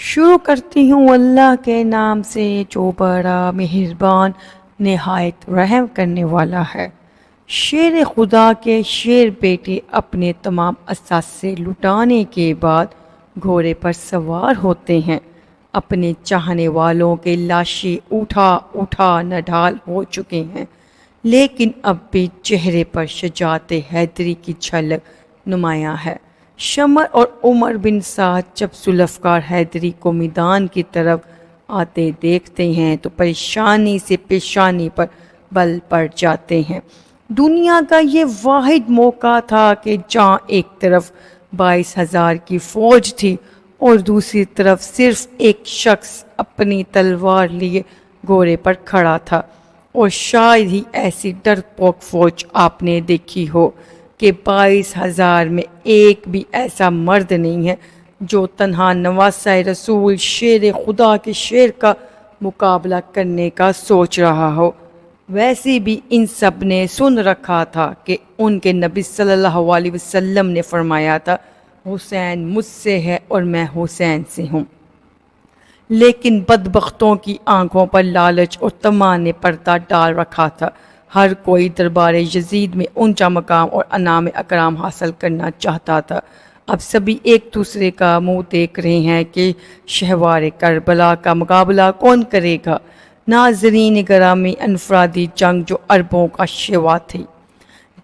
شروع کرتی ہوں اللہ کے نام سے جو بڑا مہربان نہایت رحم کرنے والا ہے۔ شیر خدا کے شیر بیٹے اپنے تمام اثاثے لٹانے کے بعد گھوڑے پر سوار ہوتے ہیں۔ اپنے چاہنے والوں کے لاشیں اٹھا نڈھال ہو چکے ہیں، لیکن اب بھی چہرے پر شجاعت حیدری کی جھلک نمایاں ہے۔ شمر اور عمر بن سعد جب ذوالفقار حیدری کو میدان کی طرف آتے دیکھتے ہیں تو پریشانی سے پیشانی پر بل پڑ جاتے ہیں۔ دنیا کا یہ واحد موقع تھا کہ جہاں ایک طرف 22,000 کی فوج تھی اور دوسری طرف صرف ایک شخص اپنی تلوار لیے گھوڑے پر کھڑا تھا، اور شاید ہی ایسی ڈرپوک فوج آپ نے دیکھی ہو کہ 22,000 میں ایک بھی ایسا مرد نہیں ہے جو تنہا نواسۂ رسول شیر خدا کے شیر کا مقابلہ کرنے کا سوچ رہا ہو۔ ویسے بھی ان سب نے سن رکھا تھا کہ ان کے نبی صلی اللہ علیہ وسلم نے فرمایا تھا، حسین مجھ سے ہے اور میں حسین سے ہوں۔ لیکن بدبختوں کی آنکھوں پر لالچ اور طمع نے پردہ ڈال رکھا تھا۔ ہر کوئی دربار یزید میں اونچا مقام اور انعام اکرام حاصل کرنا چاہتا تھا۔ اب سبھی ایک دوسرے کا منہ دیکھ رہے ہیں کہ شہوار کربلا کا مقابلہ کون کرے گا۔ ناظرین گرامی، انفرادی جنگ جو عربوں کا شیوا تھی،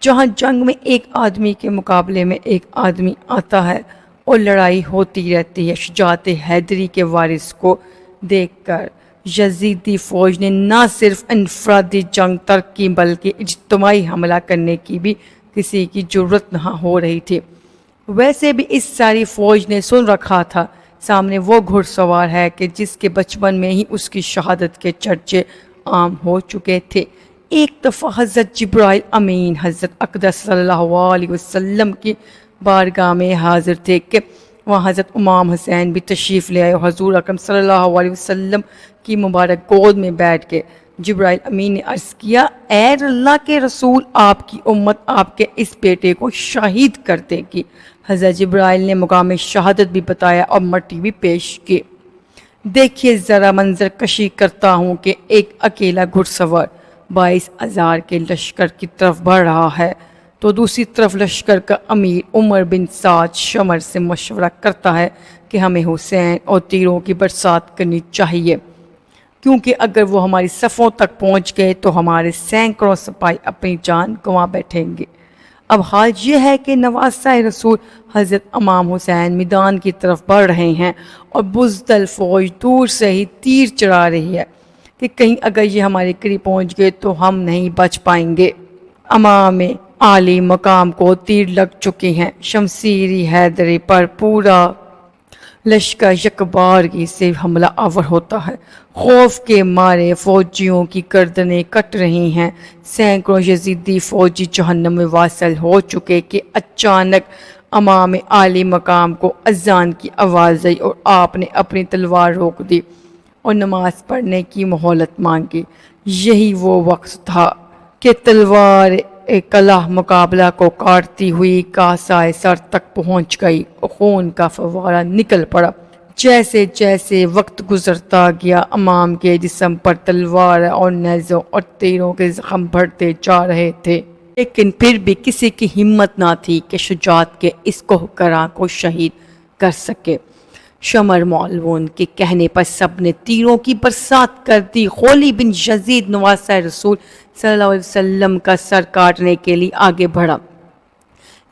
جہاں جنگ میں ایک آدمی کے مقابلے میں ایک آدمی آتا ہے اور لڑائی ہوتی رہتی ہے، شجاعت حیدری کے وارث کو دیکھ کر یزیدی فوج نے نہ صرف انفرادی جنگ ترک کی بلکہ اجتماعی حملہ کرنے کی بھی کسی کی جرت نہ ہو رہی تھی۔ ویسے بھی اس ساری فوج نے سن رکھا تھا سامنے وہ گھڑ سوار ہے کہ جس کے بچپن میں ہی اس کی شہادت کے چرچے عام ہو چکے تھے۔ ایک دفعہ حضرت جبرائیل امین حضرت اقدس صلی اللہ علیہ وسلم کی بارگاہ میں حاضر تھے کہ وہاں حضرت امام حسین بھی تشریف لے آئے، اور حضور اکرم صلی اللہ علیہ وسلم کی مبارک گود میں بیٹھ کے جبرائیل امین نے عرض کیا، اے اللہ کے رسول، آپ کی امت آپ کے اس بیٹے کو شہید کر دے گی۔ حضرت جبرائیل نے مقام شہادت بھی بتایا اور مٹی بھی پیش کی۔ دیکھیے ذرا منظر کشی کرتا ہوں کہ ایک اکیلا گھڑ سوار 22,000 کے لشکر کی طرف بڑھ رہا ہے، تو دوسری طرف لشکر کا امیر عمر بن سعد شمر سے مشورہ کرتا ہے کہ ہمیں حسین اور تیروں کی برسات کرنی چاہیے، کیونکہ اگر وہ ہماری صفوں تک پہنچ گئے تو ہمارے سینکڑوں سپاہی اپنی جان گنوا بیٹھیں گے۔ اب حال یہ ہے کہ نواسۂ رسول حضرت امام حسین میدان کی طرف بڑھ رہے ہیں اور بزدل فوج دور سے ہی تیر چلا رہی ہے کہ کہیں اگر یہ ہمارے قریب پہنچ گئے تو ہم نہیں بچ پائیں گے۔ امام عالی مقام کو تیر لگ چکے ہیں۔ شمشیری حیدری پر پورا لشکر یکبارگی سے حملہ آور ہوتا ہے۔ خوف کے مارے فوجیوں کی گردنیں کٹ رہی ہیں۔ سینکڑوں یزیدی فوجی جہنم میں واصل ہو چکے کہ اچانک امام عالی مقام کو اذان کی آواز آئی اور آپ نے اپنی تلوار روک دی اور نماز پڑھنے کی مہلت مانگی۔ یہی وہ وقت تھا کہ تلوار کلہ مقابلہ کو کاٹتی ہوئی کاسائے سر تک پہنچ گئی اور خون کا فوارہ نکل پڑا۔ جیسے جیسے وقت گزرتا گیا، امام کے جسم پر تلوار اور نیزوں اور تیروں کے زخم بڑھتے جا رہے تھے، لیکن پھر بھی کسی کی ہمت نہ تھی کہ شجاعت کے اس کوہکراں کو شہید کر سکے۔ شمر معلون کے کہنے پر سب نے تیروں کی برسات کر دی۔ خولی بن یزید نواسۂ رسول صلی اللہ علیہ وسلم کا سر کاٹنے کے لیے آگے بڑھا،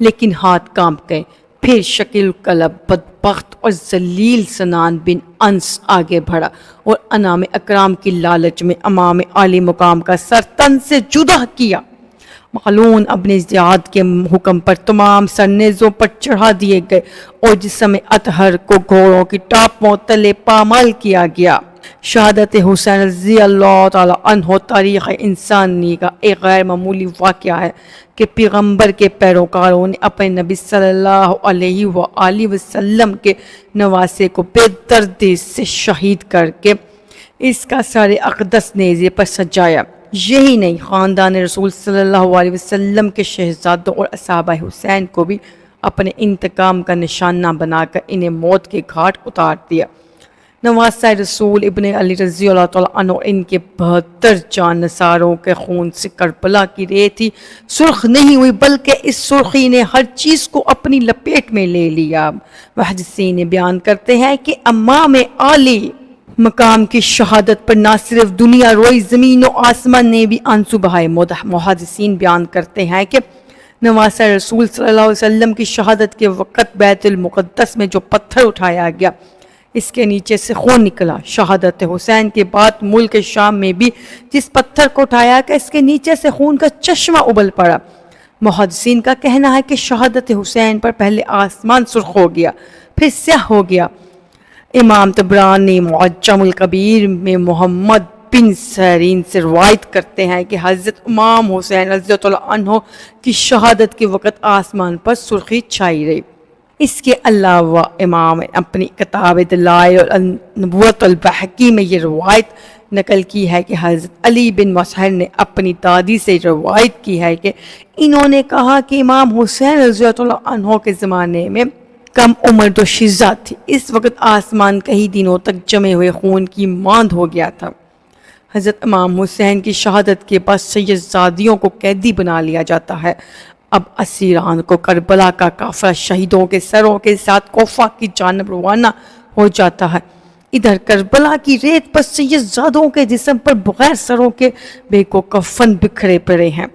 لیکن ہاتھ کانپ گئے۔ پھر شکیل قلب بدبخت اور ذلیل سنان بن انس آگے بڑھا اور انعام اکرام کی لالچ میں امام عالی مقام کا سر تن سے جدا کیا۔ معلون اپنے زیاد کے حکم پر تمام سر نیزوں پر چڑھا دیے گئے اور جسم اطہر کو گھوڑوں کی ٹاپوں تلے پامال کیا گیا۔ شہادت حسین رضی اللہ تعالی عنہ تاریخ انسانی کا ایک غیر معمولی واقعہ ہے کہ پیغمبر کے پیروکاروں نے اپنے نبی صلی اللہ علیہ وآلہ وسلم کے نواسے کو بے دردی سے شہید کر کے اس کا سر اقدس نیزے پر سجایا۔ یہی نہیں، خاندان رسول صلی اللہ علیہ وسلم کے شہزادوں اور اصحابہ حسین کو بھی اپنے انتقام کا نشانہ بنا کر انہیں موت کے گھاٹ اتار دیا۔ نواسہ رسول ابن علی رضی اللہ تعالیٰ عنہ ان کے 72 جانثاروں کے خون سے کربلا کی ریت ہی سرخ نہیں ہوئی، بلکہ اس سرخی نے ہر چیز کو اپنی لپیٹ میں لے لیا۔ محدثین بیان کرتے ہیں کہ امام عالی مقام کی شہادت پر نہ صرف دنیا روئی، زمین و آسمان نے بھی آنسو بہائے۔ محدثین بیان کرتے ہیں کہ نواسہ رسول صلی اللہ علیہ وسلم کی شہادت کے وقت بیت المقدس میں جو پتھر اٹھایا گیا اس کے نیچے سے خون نکلا۔ شہادت حسین کے بعد ملک شام میں بھی جس پتھر کو اٹھایا گیا اس کے نیچے سے خون کا چشمہ ابل پڑا۔ محدثین کا کہنا ہے کہ شہادت حسین پر پہلے آسمان سرخ ہو گیا، پھر سیاہ ہو گیا۔ امام طبرانی معجم الکبیر میں محمد بن سیرین سے روایت کرتے ہیں کہ حضرت امام حسین رضی اللہ عنہ کی شہادت کے وقت آسمان پر سرخی چھائی رہی۔ اس کے علاوہ امام اپنی کتاب دلائل النبوت البحقی میں یہ روایت نقل کی ہے کہ حضرت علی بن مسہر نے اپنی دادی سے روایت کی ہے کہ انہوں نے کہا کہ امام حسین رضی اللہ عنہ کے زمانے میں کم عمر دوشیزہ تھی، اس وقت آسمان کئی دنوں تک جمے ہوئے خون کی ماند ہو گیا تھا۔ حضرت امام حسین کی شہادت کے بعد سید زادیوں کو قیدی بنا لیا جاتا ہے۔ اب اسیران کو کربلا کا قافلہ شہیدوں کے سروں کے ساتھ کوفہ کی جانب روانہ ہو جاتا ہے۔ ادھر کربلا کی ریت پر سید زادوں کے جسم پر بغیر سروں کے بے کو کفن بکھرے پڑے ہیں۔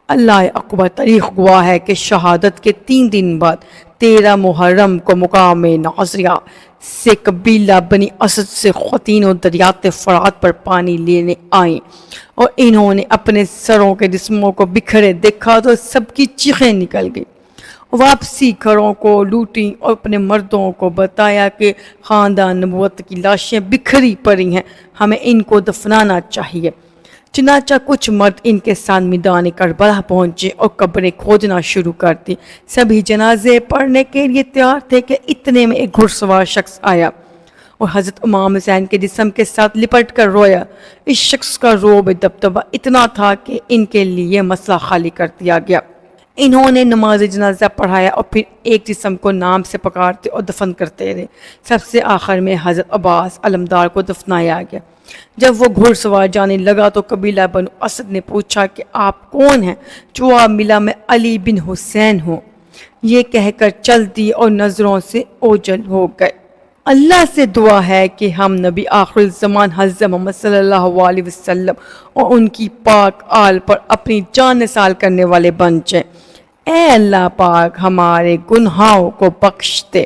اللہ اکبر، تاریخ گواہ ہے کہ شہادت کے 3 دن بعد 13 محرم کو مقام ناصریہ سے قبیلہ بنی اسد سے خواتین و دریات فرات پر پانی لینے آئیں اور انہوں نے اپنے سروں کے جسموں کو بکھرے دیکھا تو سب کی چیخیں نکل گئی۔ واپسی گھروں کو لوٹیں اور اپنے مردوں کو بتایا کہ خاندان نبوت کی لاشیں بکھری پڑی ہیں، ہمیں ان کو دفنانا چاہیے۔ چنانچہ کچھ مرد ان کے ساتھ میدان کربلا پہنچے اور قبریں کھودنا شروع کر دی۔ سبھی جنازے پڑھنے کے لیے تیار تھے کہ اتنے میں ایک گھڑ سوار شخص آیا اور حضرت امام حسین کے جسم کے ساتھ لپٹ کر رویا۔ اس شخص کا روب دبدبہ اتنا تھا کہ ان کے لیے مسئلہ خالی کر دیا گیا۔ انہوں نے نماز جنازہ پڑھایا اور پھر ایک جسم کو نام سے پکارتے اور دفن کرتے رہے۔ سب سے آخر میں حضرت عباس علمدار کو دفنایا گیا۔ جب وہ گھڑ سوار جانے لگا تو قبیلہ بنو اسد نے پوچھا کہ آپ کون ہیں؟ جواب ملا، میں علی بن حسین ہوں۔ یہ کہہ کر چل دی اور نظروں سے اوجھل ہو گئے۔ اللہ سے دعا ہے کہ ہم نبی آخر الزمان حضرت محمد صلی اللہ علیہ وسلم اور ان کی پاک آل پر اپنی جان نثار کرنے والے بن جائیں۔ اے اللہ پاک ہمارے گناہوں کو بخش دے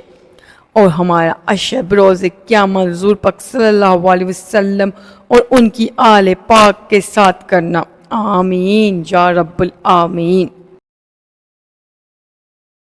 اور ہمارا عشر بروز قیامت حضور پاک صلی اللہ علیہ وسلم اور ان کی آل پاک کے ساتھ کرنا، آمین یا رب العالمین۔